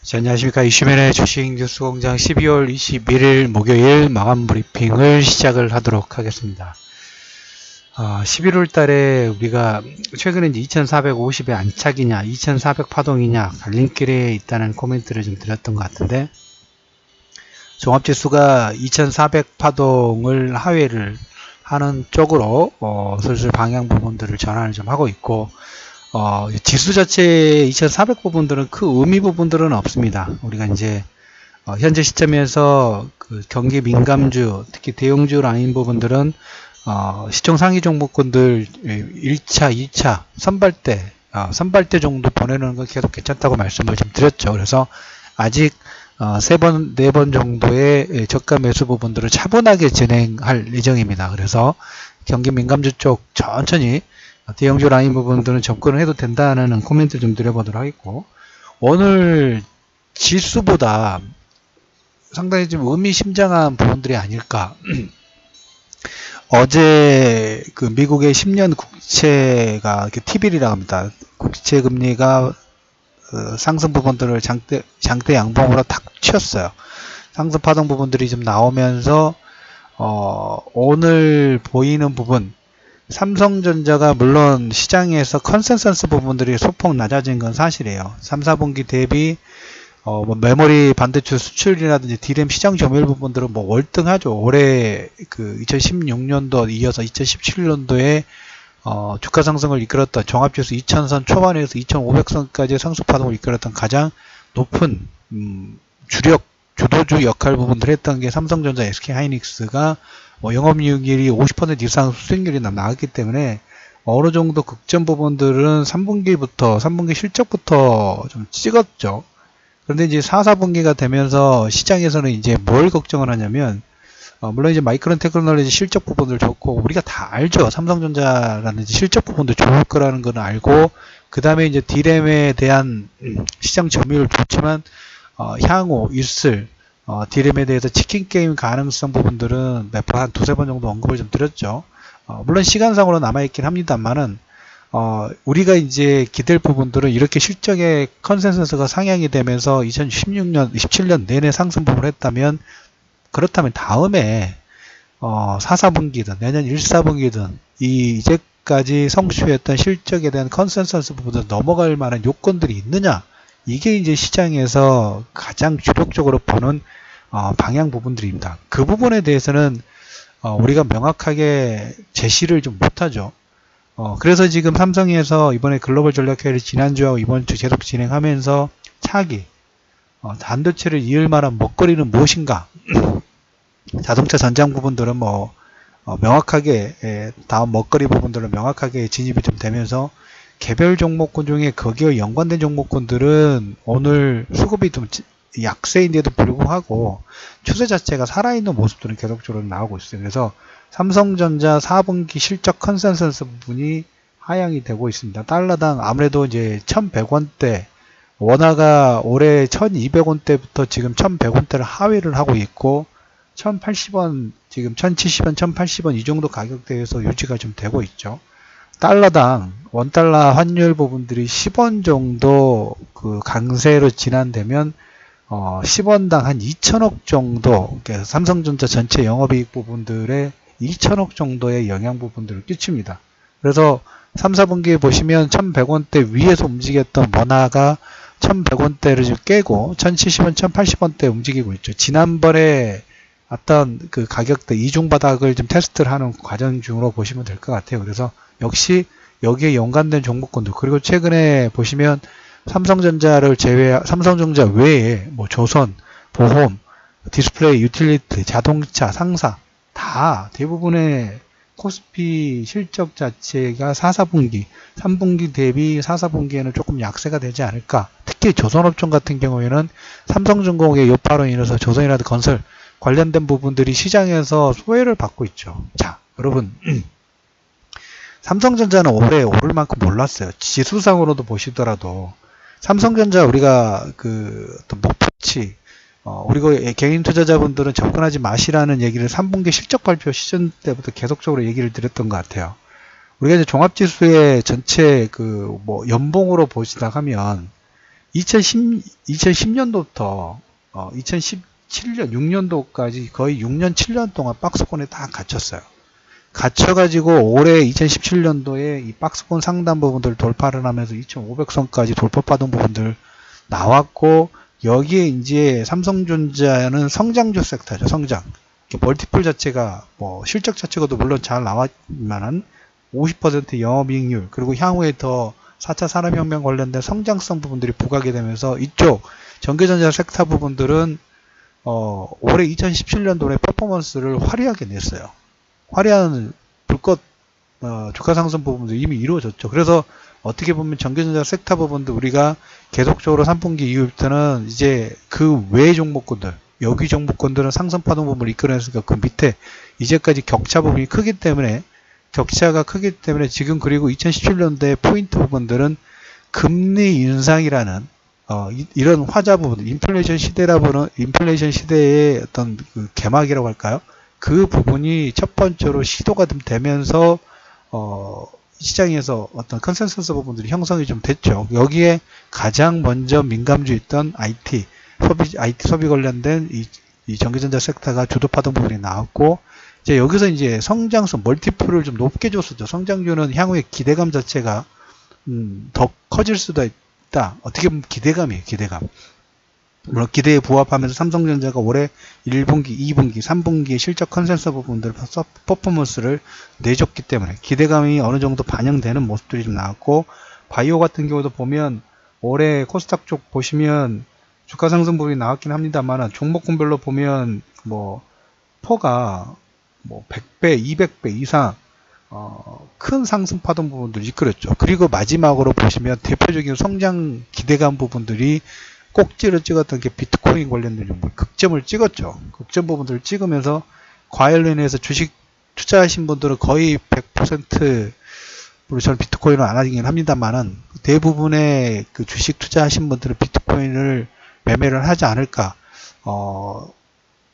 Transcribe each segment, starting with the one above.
자, 안녕하십니까. 이슈맨의 주식뉴스공장 12월 21일 목요일 마감 브리핑을 시작을 하도록 하겠습니다. 11월 달에 우리가 최근에 이제 2450의 안착이냐, 2400 파동이냐, 갈림길에 있다는 코멘트를 좀 드렸던 것 같은데, 종합지수가 2400 파동을 하회를 하는 쪽으로, 슬슬 방향 부분들을 전환을 좀 하고 있고, 지수 자체의 2400 부분들은 그 의미 부분들은 없습니다. 우리가 이제 현재 시점에서 그 경기 민감주, 특히 대형주 라인 부분들은 시총 상위 종목군들 1차, 2차 선발대 정도 보내는 건 계속 괜찮다고 말씀을 좀 드렸죠. 그래서 아직 3번, 4번 정도의 저가 매수 부분들을 차분하게 진행할 예정입니다. 그래서 경기 민감주 쪽 천천히 대형주 라인 부분들은 접근을 해도 된다는 코멘트 좀 드려보도록 하겠고, 오늘 지수보다 상당히 좀 의미심장한 부분들이 아닐까. 어제 그 미국의 10년 국채가 T빌이라고 합니다. 국채 금리가 상승 부분들을 장대 양봉으로 탁 치웠어요. 상승 파동 부분들이 좀 나오면서 오늘 보이는 부분, 삼성전자가 물론 시장에서 컨센서스 부분들이 소폭 낮아진 건 사실이에요. 3, 4분기 대비 메모리 반도체 수출이라든지 D램 시장 점유율 부분들은 월등하죠. 올해 그 2016년도 이어서 2017년도에 주가 상승을 이끌었던 종합지수 2000선 초반에서 2500선까지의 상승 파동을 이끌었던 가장 높은 주도주 역할 부분들을 했던 게 삼성전자, SK하이닉스가 영업이익률이 50% 이상 수익률이 나왔기 때문에 어느 정도 극점 부분들은 3분기 실적부터 좀 찍었죠. 그런데 이제 4, 4분기가 되면서 시장에서는 이제 뭘 걱정을 하냐면, 물론 이제 마이크론 테크놀로지 실적 부분들 좋고, 우리가 다 알죠. 삼성전자라는 실적 부분도 좋을 거라는 건 알고, 그 다음에 이제 D램에 대한 시장 점유율 좋지만, 향후 있을 D램에 대해서 치킨 게임 가능성 부분들은 몇 번, 한 두세 번 정도 언급을 좀 드렸죠. 물론 시간상으로 남아있긴 합니다만은, 우리가 이제 기댈 부분들은 이렇게 실적의 컨센서스가 상향이 되면서 2016년, 17년 내내 상승 부분을 했다면, 그렇다면 다음에, 4, 4분기든 내년 1, 4분기든 이제까지 성취했던 실적에 대한 컨센서스 부분을 넘어갈 만한 요건들이 있느냐? 이게 이제 시장에서 가장 주력적으로 보는 방향 부분들입니다. 그 부분에 대해서는 우리가 명확하게 제시를 좀 못하죠. 그래서 지금 삼성에서 이번에 글로벌 전략회의를 지난주하고 이번 주 계속 진행하면서 차기 반도체를 이을 만한 먹거리는 무엇인가? 자동차 전장 부분들은 명확하게 다음 먹거리 부분들은 명확하게 진입이 좀 되면서 개별 종목군 중에 거기와 연관된 종목군들은 오늘 수급이 좀 약세인데도 불구하고 추세 자체가 살아있는 모습들은 계속적으로 나오고 있어요. 그래서 삼성전자 4분기 실적 컨센서스 부분이 하향이 되고 있습니다. 달러당 아무래도 이제 1100원대, 원화가 올해 1200원대부터 지금 1100원대를 하회를 하고 있고 1080원, 지금 1070원, 1080원 이 정도 가격대에서 유지가 좀 되고 있죠. 달러당 원달러 환율 부분들이 10원 정도 그 강세로 진행되면 10원당 한 2천억 정도, 삼성전자 전체 영업이익 부분들의 2천억 정도의 영향 부분들을 끼칩니다. 그래서 3, 4분기에 보시면 1100원대 위에서 움직였던 원화가 1100원대를 깨고 1070원, 1080원대 움직이고 있죠. 지난번에 어떤 그 가격대 이중바닥을 좀 테스트를 하는 과정 중으로 보시면 될 것 같아요. 그래서 역시 여기에 연관된 종목군들, 그리고 최근에 보시면 삼성전자 외에 조선, 보험, 디스플레이, 유틸리티, 자동차, 상사 다 대부분의 코스피 실적 자체가 4, 4분기, 3분기 대비 4, 4분기에는 조금 약세가 되지 않을까. 특히 조선업종 같은 경우에는 삼성전공의 여파로 인해서 조선이라든 건설 관련된 부분들이 시장에서 소외를 받고 있죠. 자, 여러분, 삼성전자는 올해 오를 만큼 올랐어요. 지수상으로도 보시더라도 삼성전자 우리가 어떤 목표치, 우리가 개인 투자자분들은 접근하지 마시라는 얘기를 3분기 실적 발표 시즌 때부터 계속적으로 얘기를 드렸던 것 같아요. 우리가 이제 종합지수의 전체 연봉으로 보시다 하면 2010년도부터 2017년, 6년도까지 거의 6년, 7년 동안 박스권에 다 갇혔어요. 갇혀가지고 올해 2017년도에 이 박스권 상단 부분들 돌파를 하면서 2500선까지 돌파받은 부분들 나왔고, 여기에 이제 삼성전자는 성장주 섹터죠. 성장. 멀티플 자체가 뭐 실적 자체가도 물론 잘 나왔지만은 50% 영업이익률, 그리고 향후에 더 4차 산업혁명 관련된 성장성 부분들이 부각이 되면서 이쪽 전기전자 섹터 부분들은 올해 2017년도에 퍼포먼스를 화려하게 냈어요. 화려한 불꽃 주가 상승 부분도 이미 이루어졌죠. 그래서 어떻게 보면 전기전자 섹터 부분도 우리가 계속적으로 3분기 이후부터는 이제 그 외 종목군들, 여기 종목군들은 상승 파동 부분을 이끌어냈으니까 그 밑에 이제까지 격차가 크기 때문에 지금, 그리고 2017년도에 포인트 부분들은 금리 인상이라는 이런 화자 부분, 인플레이션 시대의 어떤 그 개막이라고 할까요? 그 부분이 첫 번째로 시도가 좀 되면서 시장에서 어떤 컨센서스 부분들이 형성이 좀 됐죠. 여기에 가장 먼저 민감주였던 IT 소비 관련된 이 전기전자 섹터가 주도 파동 부분이 나왔고, 이제 여기서 이제 성장성 멀티플을 좀 높게 줬었죠. 성장주는 향후에 기대감 자체가 더 커질 수도 있다. 어떻게 보면 기대감이에요. 기대감. 물론 기대에 부합하면서 삼성전자가 올해 1분기, 2분기, 3분기 실적 컨센서 부분들 퍼포먼스를 내줬기 때문에 기대감이 어느 정도 반영되는 모습들이 좀 나왔고, 바이오 같은 경우도 보면 올해 코스닥 쪽 보시면 주가 상승 부분이 나왔긴 합니다만 종목군별로 보면 뭐 퍼가 뭐 100배, 200배 이상 큰 상승 파동 부분들을 이끌었죠. 그리고 마지막으로 보시면 대표적인 성장 기대감 부분들이 꼭지를 찍었던 게 비트코인 관련된 종목 극점을 찍었죠. 극점 부분들을 찍으면서 과열로 인해서 주식 투자하신 분들은 거의 100% 물론 저는 비트코인을 안 하긴 합니다만은 대부분의 그 주식 투자하신 분들은 비트코인을 매매를 하지 않을까.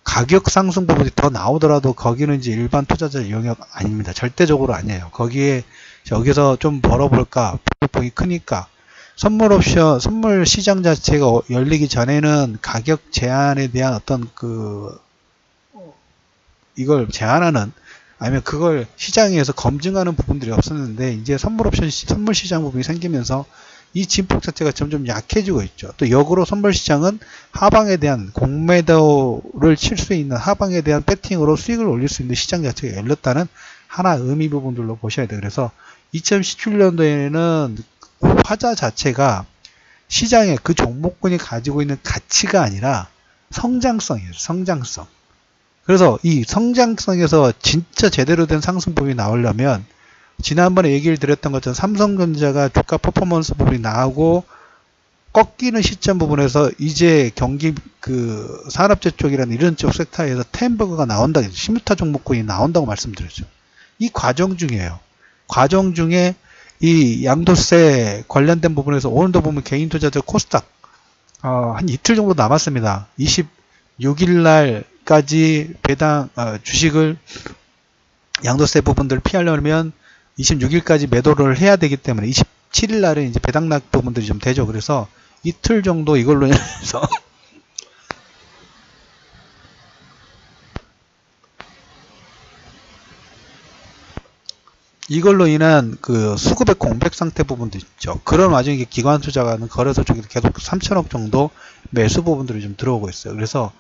가격 상승 부분이 더 나오더라도 거기는 이제 일반 투자자 영역 아닙니다. 절대적으로 아니에요. 여기서 좀 벌어볼까, 폭이 크니까. 선물 옵션, 선물 시장 자체가 열리기 전에는 가격 제한에 대한 어떤 이걸 제한하는, 아니면 그걸 시장에서 검증하는 부분들이 없었는데, 이제 선물 옵션, 선물 시장 부분이 생기면서 이 진폭 자체가 점점 약해지고 있죠. 또 역으로 선물 시장은 하방에 대한 공매도를 칠 수 있는, 하방에 대한 배팅으로 수익을 올릴 수 있는 시장 자체가 열렸다는 하나 의미 부분들로 보셔야 돼요. 그래서 2017년도에는 화자 자체가 시장에 그 종목군이 가지고 있는 가치가 아니라 성장성이에요. 성장성. 그래서 이 성장성에서 진짜 제대로 된 상승폭이 나오려면 지난번에 얘기를 드렸던 것처럼 삼성전자가 주가 퍼포먼스 부분이 나오고 꺾이는 시점 부분에서 이제 경기 산업재 쪽이라는 이런 쪽 섹터에서 템버그가 나온다, 시무타 종목군이 나온다고 말씀드렸죠. 이 과정 중이에요. 과정 중에 이 양도세 관련된 부분에서 오늘도 보면 개인 투자자 코스닥 한 이틀 정도 남았습니다. 26일 날까지 배당 주식을 양도세 부분들을 피하려면 26일까지 매도를 해야 되기 때문에 27일 날은 이제 배당락 부분들이 좀 되죠. 그래서 이틀 정도 이걸로 인해서 이걸로 인한 그 수급의 공백 상태 부분도 있죠. 그런 와중에 기관 투자가는 거래소 쪽에서 계속 3천억 정도 매수 부분들이 좀 들어오고 있어요. 그래서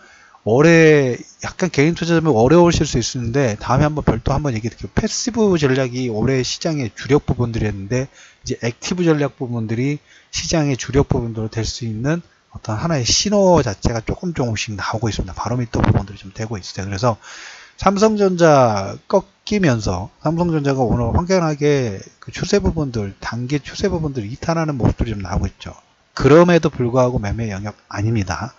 올해 약간 개인 투자자면 어려우실 수 있는데 다음에 한번 별도 한번 얘기 드릴게요. 패시브 전략이 올해 시장의 주력 부분들이었는데 이제 액티브 전략 부분들이 시장의 주력 부분으로 될 수 있는 어떤 하나의 신호 자체가 조금씩 나오고 있습니다. 바로미터 부분들이 좀 되고 있어요. 그래서 삼성전자 꺾이면서 삼성전자가 오늘 확연하게 그 추세 부분들, 단기 추세 부분들 이탈하는 모습들이 좀 나오고 있죠. 그럼에도 불구하고 매매 영역 아닙니다.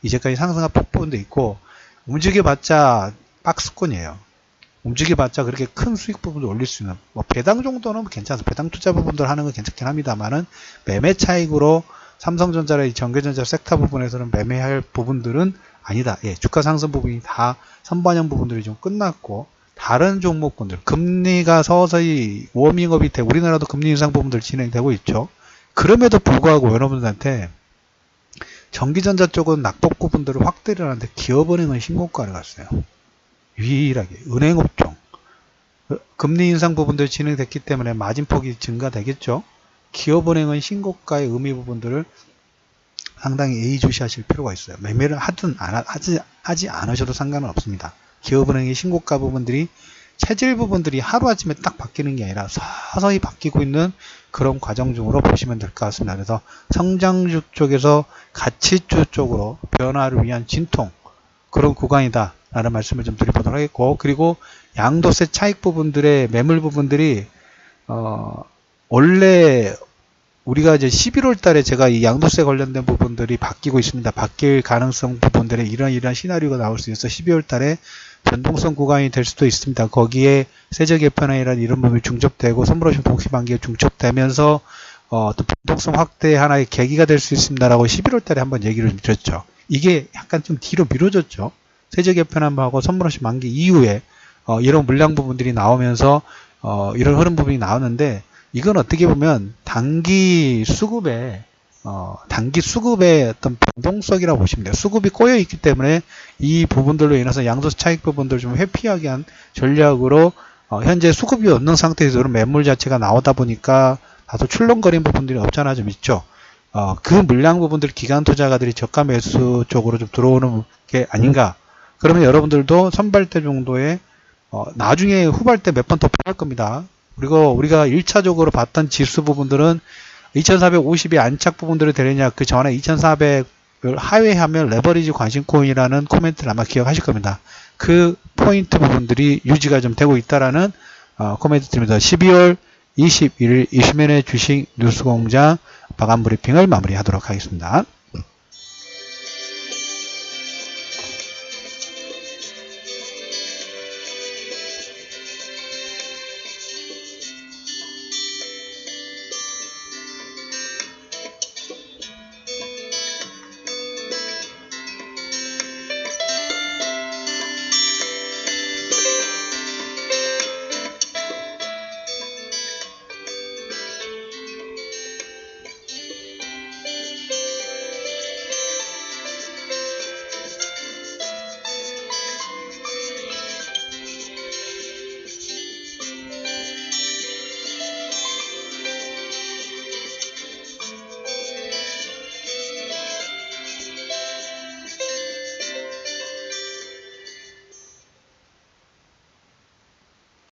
이제까지 상승한 폭부분도 있고 움직여봤자 박스권이에요. 움직여봤자 그렇게 큰 수익 부분도 올릴 수 있는, 뭐 배당 정도는 괜찮아서 배당 투자 부분들 하는 건 괜찮긴 합니다만은 매매 차익으로 삼성전자의 전기전자 섹터 부분에서는 매매할 부분들은 아니다. 예, 주가 상승 부분이 다 선반영 부분들이 좀 끝났고 다른 종목군들 금리가 서서히 워밍업이 되고 우리나라도 금리 인상 부분들 진행되고 있죠. 그럼에도 불구하고 여러분들한테 전기전자 쪽은 낙폭 분들을 확대를 하는데 기업은행은 신고가를 갔어요. 유일하게 은행업종 금리 인상 부분들이 진행됐기 때문에 마진폭이 증가되겠죠. 기업은행은 신고가의 의미 부분들을 상당히 예의주시하실 필요가 있어요. 매매를 하든 하지 않으셔도 상관은 없습니다. 기업은행의 신고가 부분들이 체질 부분들이 하루아침에 딱 바뀌는 게 아니라 서서히 바뀌고 있는 그런 과정 중으로 보시면 될 것 같습니다. 그래서 성장주 쪽에서 가치주 쪽으로 변화를 위한 진통 그런 구간이다 라는 말씀을 좀 드려보도록 하겠고, 그리고 양도세 차익 부분들의 매물 부분들이 원래 우리가 이제 11월 달에 제가 이 양도세 관련된 부분들이 바뀌고 있습니다. 바뀔 가능성 부분들에 이런 시나리오가 나올 수 있어서 12월 달에 변동성 구간이 될 수도 있습니다. 거기에 세제 개편안이라는 이런 부분이 중첩되고 선물옵션 복시 만기가 중첩되면서 또 변동성 확대 하나의 계기가 될 수 있습니다라고 11월 달에 한번 얘기를 드렸죠. 이게 약간 좀 뒤로 미뤄졌죠. 세제 개편안하고 선물옵션 만기 이후에 이런 물량 부분들이 나오면서 이런 흐름 부분이 나오는데, 이건 어떻게 보면 단기 수급의 어떤 변동성이라고 보시면 돼요. 수급이 꼬여 있기 때문에 이 부분들로 인해서 양도세 차익 부분들을 좀 회피하게 한 전략으로 현재 수급이 없는 상태에서 이런 매물 자체가 나오다 보니까 다소 출렁거리는 부분들이 없잖아 좀 있죠. 그 물량 부분들 기관 투자가들이 저가 매수 쪽으로 좀 들어오는 게 아닌가. 그러면 여러분들도 선발대 정도의 나중에 후발대 몇 번 더 팔 겁니다. 그리고 우리가 1차적으로 봤던 지수 부분들은 2450이 안착 부분들이 되느냐, 그 전에 2400을 하회하면 레버리지 관심코인이라는 코멘트를 아마 기억하실 겁니다. 그 포인트 부분들이 유지가 좀 되고 있다라는 코멘트 드립니다. 12월 21일 이수면의 주식 뉴스공장 마감 브리핑을 마무리하도록 하겠습니다.